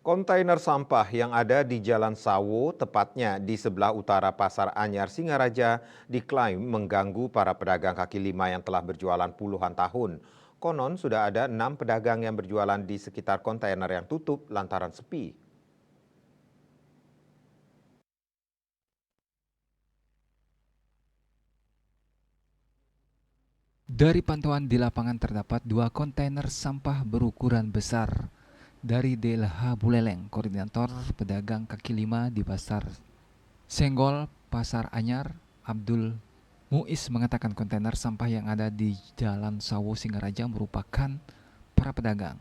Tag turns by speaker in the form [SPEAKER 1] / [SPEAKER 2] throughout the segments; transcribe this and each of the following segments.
[SPEAKER 1] Kontainer sampah yang ada di Jalan Sawo, tepatnya di sebelah utara Pasar Anyar Singaraja, diklaim mengganggu para pedagang kaki lima yang telah berjualan puluhan tahun. Konon sudah ada 6 pedagang yang berjualan di sekitar kontainer yang tutup lantaran sepi.
[SPEAKER 2] Dari pantauan di lapangan terdapat 2 kontainer sampah berukuran besar. Dari DLH Buleleng, koordinator pedagang kaki lima di Pasar Senggol, Pasar Anyar, Abdul Muiz mengatakan kontainer sampah yang ada di Jalan Sawo Singaraja merupakan para pedagang.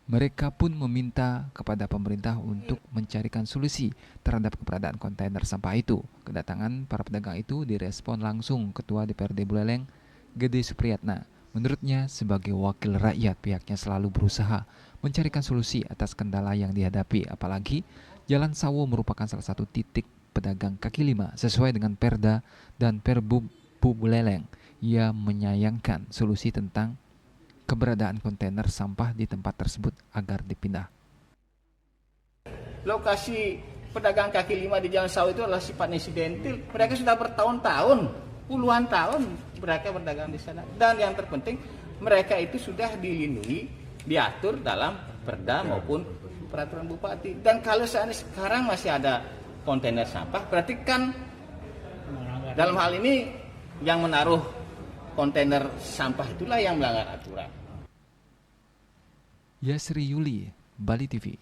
[SPEAKER 2] Mereka pun meminta kepada pemerintah untuk mencarikan solusi terhadap keberadaan kontainer sampah itu. Kedatangan para pedagang itu direspon langsung Ketua DPRD Buleleng, Gede Supriyatna. Menurutnya, sebagai wakil rakyat, pihaknya selalu berusaha mencarikan solusi atas kendala yang dihadapi, apalagi Jalan Sawo merupakan salah satu titik pedagang kaki lima sesuai dengan Perda dan Perbup Buleleng. Ia menyayangkan solusi tentang keberadaan kontainer sampah di tempat tersebut agar dipindah.
[SPEAKER 3] Lokasi pedagang kaki lima di Jalan Sawo itu adalah sifatnya insidentil. Mereka sudah bertahun-tahun, puluhan tahun mereka berdagang di sana. Dan yang terpenting mereka itu sudah dilindungi, diatur dalam perda maupun peraturan bupati. Dan kalau sekarang masih ada kontainer sampah, berarti kan dalam hal ini yang menaruh kontainer sampah itulah yang melanggar aturan.
[SPEAKER 2] Yasri Yuli, Bali TV.